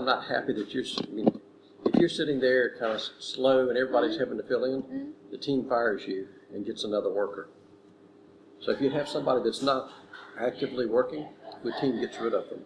I'm not happy that if you're sitting there kind of slow and everybody's having to fill in, the team fires you and gets another worker. So if you have somebody that's not actively working, the team gets rid of them.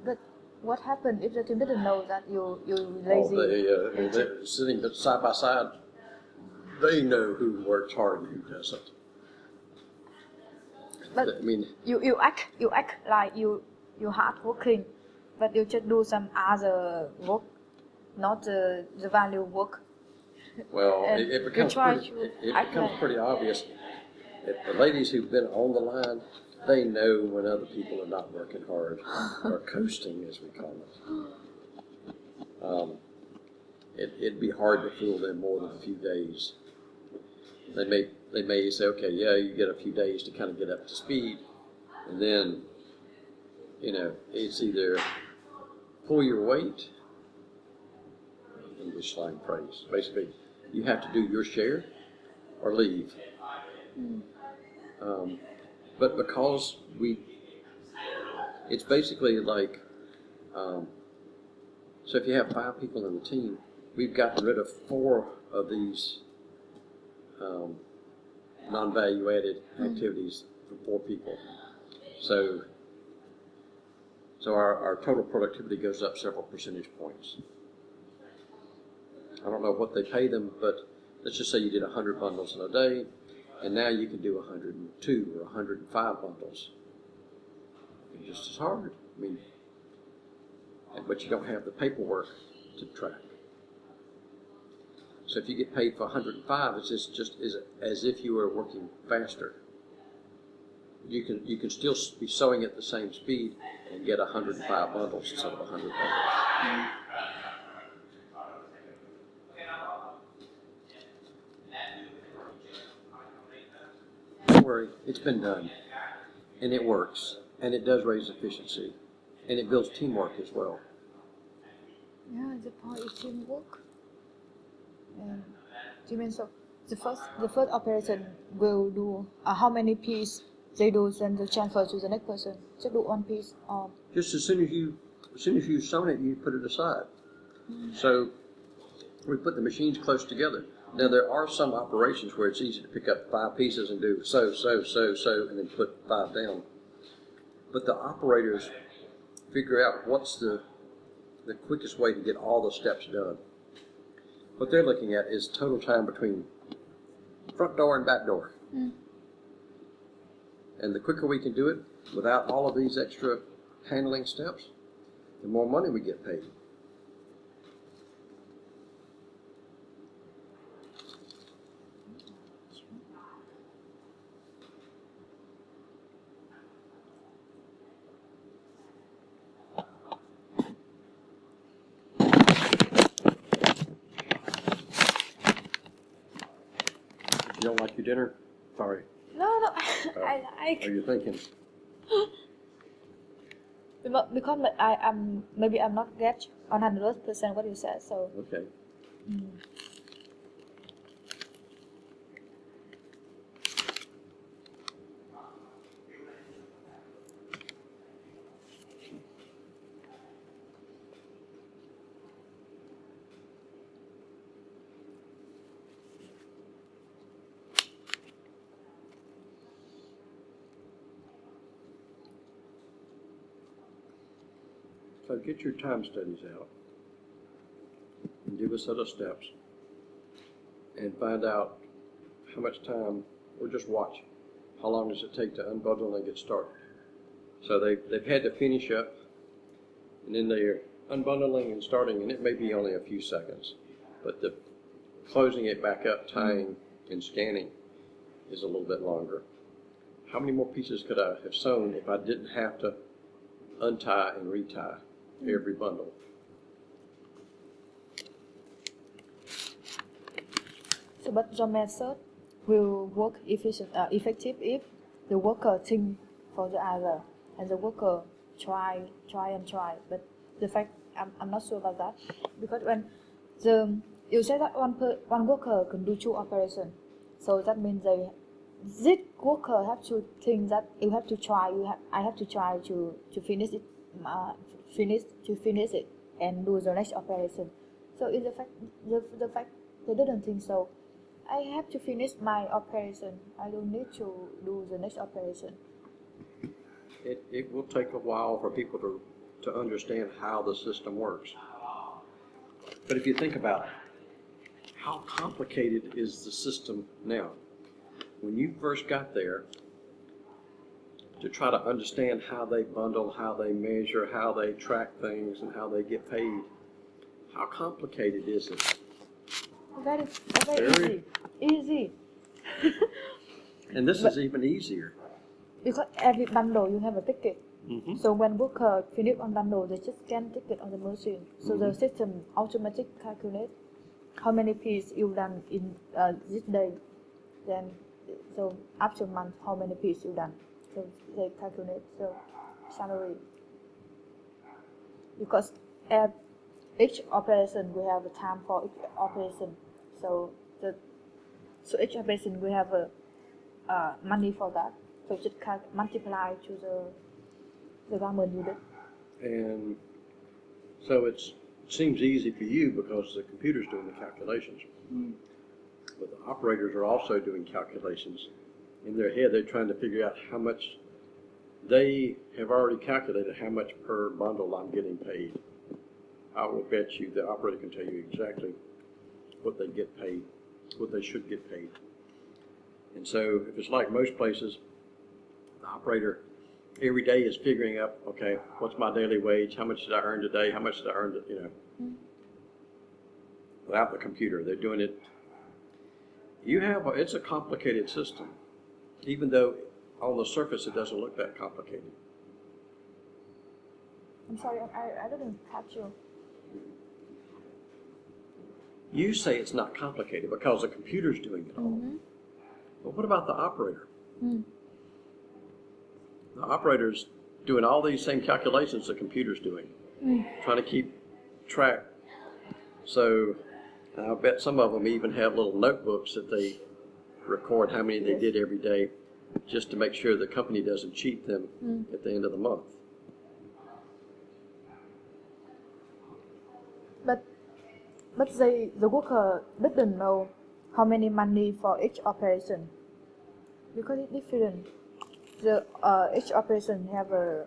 But what happened if the team didn't know that you lazy? They're sitting side by side. They know who works hard and who doesn't. But you act like you hard working, but you just do some other work, not the value work. Well, it becomes pretty obvious. If the ladies who've been on the line, they know when other people are not working hard or coasting, as we call it. It'd be hard to fool them more than a few days. They may say, okay, yeah, you get a few days to kind of get up to speed, and then, it's either pull your weight, English slang phrase, basically, you have to do your share or leave. But because it's basically like, so if you have 5 people in the team, we've gotten rid of 4 of these non-value added activities for 4 people. So our total productivity goes up several percentage points. I don't know what they pay them, but let's just say you did 100 bundles in a day, and now you can do 102 or 105 bundles. It's just as hard. But you don't have the paperwork to track. So if you get paid for 105, it's just as if you were working faster. You can still be sewing at the same speed and get 105 bundles instead of 100 bundles. Don't worry, it's been done, and it works, and it does raise efficiency, and it builds teamwork as well. Yeah, the point is teamwork. Do you mean so? The first operation will do how many pieces they do, then they transfer to the next person. Just do 1 piece. Just as soon as you've sewn it, you put it aside. So we put the machines close together. Now there are some operations where it's easy to pick up 5 pieces and do sew, and then put 5 down. But the operators figure out what's the quickest way to get all the steps done. What they're looking at is total time between front door and back door. And the quicker we can do it without all of these extra handling steps, the more money we get paid. You don't like your dinner? Sorry. No, I like. Are you thinking? Because maybe I'm not get 100% what you said, so. Okay. So get your time studies out and do a set of steps and find out how much time, or just watch how long does it take to unbundle and get started. So they've had to finish up, and then they're unbundling and starting, and it may be only a few seconds, but the closing it back up, tying and scanning is a little bit longer. How many more pieces could I have sewn if I didn't have to untie and retie every bundle? So, but the method will work effective if the worker think for the other and the worker try. But the fact I'm not sure about that, because when you say that one worker can do 2 operations, so that means this worker have to think that you have to try. I have to try to finish it finish it and do the next operation. So in the fact they didn't think so. I have to finish my operation. I don't need to do the next operation. It will take a while for people to understand how the system works. But if you think about it, how complicated is the system now? When you first got there, to try to understand how they bundle, how they measure, how they track things, and how they get paid, how complicated is it? Very, very easy. And this is even easier. Because every bundle you have a ticket. Mm-hmm. So when worker finish on bundle, they just scan ticket on the machine. So the system automatically calculate how many piece you done in this day. Then, so after month, how many piece you done. So they calculate the salary. Because at each operation we have a time for each operation. So each operation we have a money for that. So just multiply to the garment you did. And so it seems easy for you because the computer's doing the calculations. But the operators are also doing calculations. In their head, they're trying to figure out how much they have already calculated how much per bundle I'm getting paid. I will bet you the operator can tell you exactly what they get paid, what they should get paid. And so if it's like most places, the operator every day is figuring out, okay, what's my daily wage? How much did I earn today? How much did I earn, without the computer. They're doing it. It's a complicated system, even though on the surface it doesn't look that complicated. I'm sorry, I didn't catch you. You say it's not complicated because the computer's doing it all. But what about the operator? The operator's doing all these same calculations the computer's doing, trying to keep track. So I bet some of them even have little notebooks that they record how many they did every day, just to make sure the company doesn't cheat them at the end of the month. But the worker didn't know how many money for each operation because it's different. Each operation have a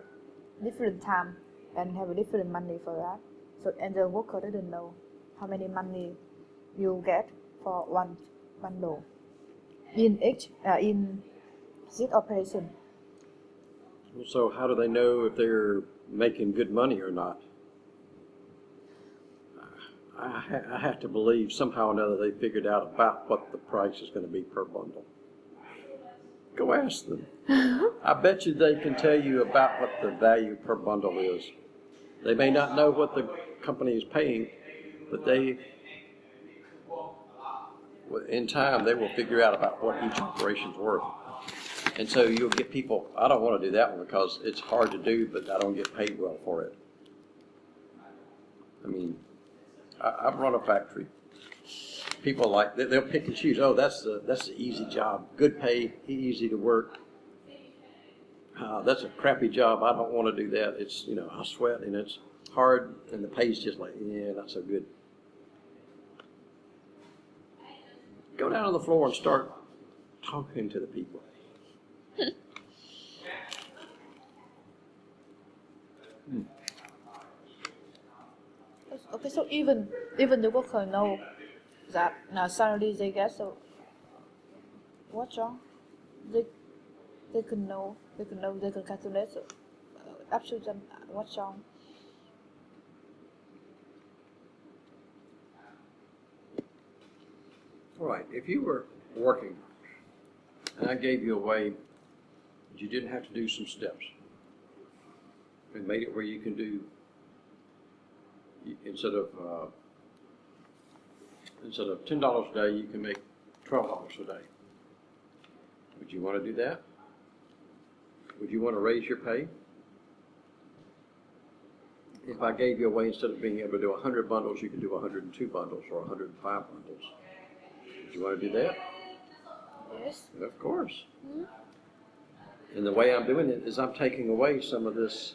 different time and have a different money for that. So and the worker didn't know how many money you get for one bundle in this operation. So how do they know if they're making good money or not? I have to believe somehow or another they figured out about what the price is going to be per bundle. Go ask them. I bet you they can tell you about what the value per bundle is. They may not know what the company is paying, but in time, they will figure out about what each operation's worth. And so you'll get people, I don't want to do that one because it's hard to do, but I don't get paid well for it. I mean, I've run a factory. People they'll pick and choose. Oh, that's the easy job. Good pay, easy to work. That's a crappy job. I don't want to do that. It's, I sweat and it's hard and the pay's just like, not so good. Go down on the floor and start talking to the people. Okay, so even the worker know that salary they get. So what's wrong? They can know. They can calculate. So up to them, what's wrong? All right. If you were working and I gave you a way, you didn't have to do some steps, and made it where you can do. Instead of $10 a day, you can make $12 a day. Would you want to do that? Would you want to raise your pay? If I gave you a way, instead of being able to do 100 bundles, you could do 102 bundles or 105 bundles. Would you want to do that? Yes. Of course. And the way I'm doing it is I'm taking away some of this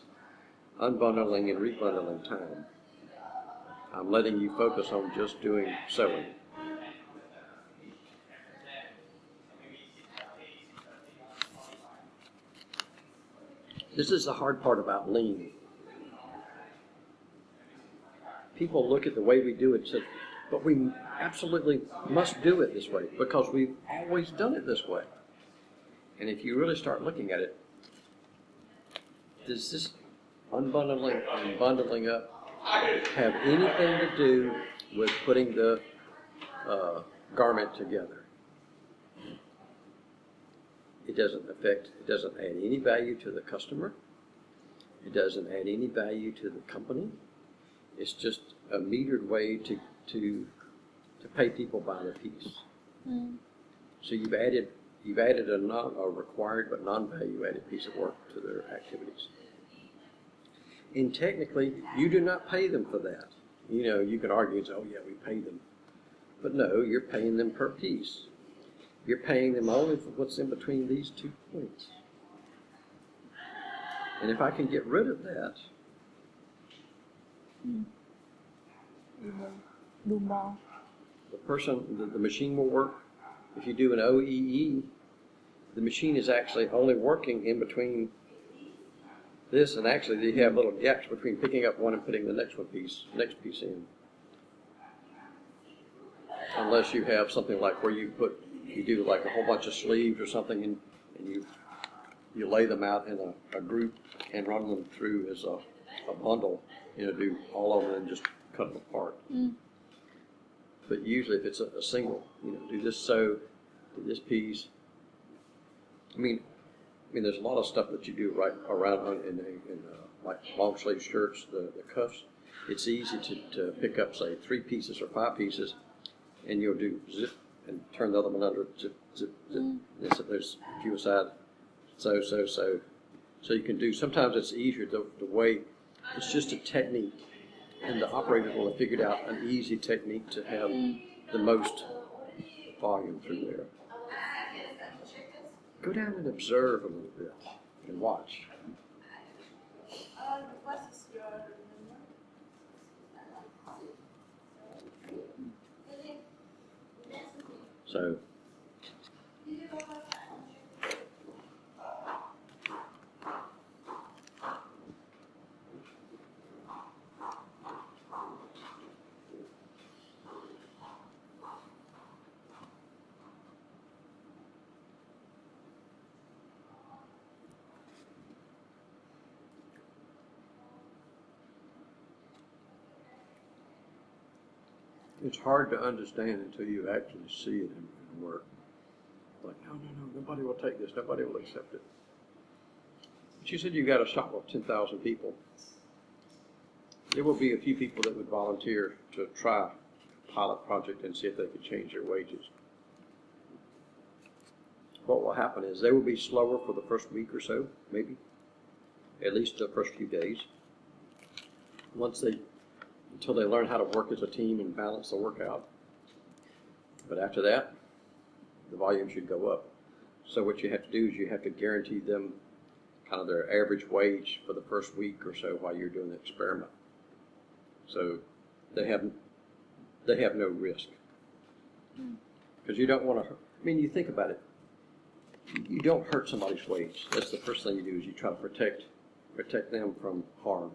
unbundling and rebundling time. I'm letting you focus on just doing sewing. This is the hard part about lean. People look at the way we do it and say, but we absolutely must do it this way because we've always done it this way. And if you really start looking at it, does this unbundling and bundling up have anything to do with putting the garment together? It doesn't add any value to the customer. It doesn't add any value to the company. It's just a metered way to pay people by the piece. So you've added a required but non-value added piece of work to their activities. And technically, you do not pay them for that. You know, you can argue and say, oh yeah, we pay them. But no, you're paying them per piece. You're paying them only for what's in between these 2 points. And if I can get rid of that, You will do more. the machine will work. If you do an OEE, the machine is actually only working in between this, and actually you have little gaps between picking up one and putting the next piece in. Unless you have something like where you do like a whole bunch of sleeves or something, and you lay them out in a group and run them through as a bundle, do all of them and just cut them apart. But usually if it's a single, do this sew, do this piece. I mean, there's a lot of stuff that you do right around in like long sleeve shirts, the cuffs. It's easy to pick up, say, 3 pieces or 5 pieces, and you'll do zip and turn the other one under, zip, zip, zip. There's a few aside, sew. So you can do, sometimes it's easier the way, it's just a technique, and the operator will have figured out an easy technique to have the most volume through there. Go down and observe a little bit and watch. So, it's hard to understand until you actually see it in work. Like, no, nobody will take this, nobody will accept it. But you said you got a shop of 10,000 people. There will be a few people that would volunteer to try a pilot project and see if they could change their wages. What will happen is they will be slower for the first week or so, maybe, at least the first few days. Until they learn how to work as a team and balance the work out. But after that, the volume should go up. So what you have to do is you have to guarantee them kind of their average wage for the first week or so while you're doing the experiment. So they have no risk. Because you don't want to, you think about it. You don't hurt somebody's wage. That's the first thing you do, is you try to protect them from harm.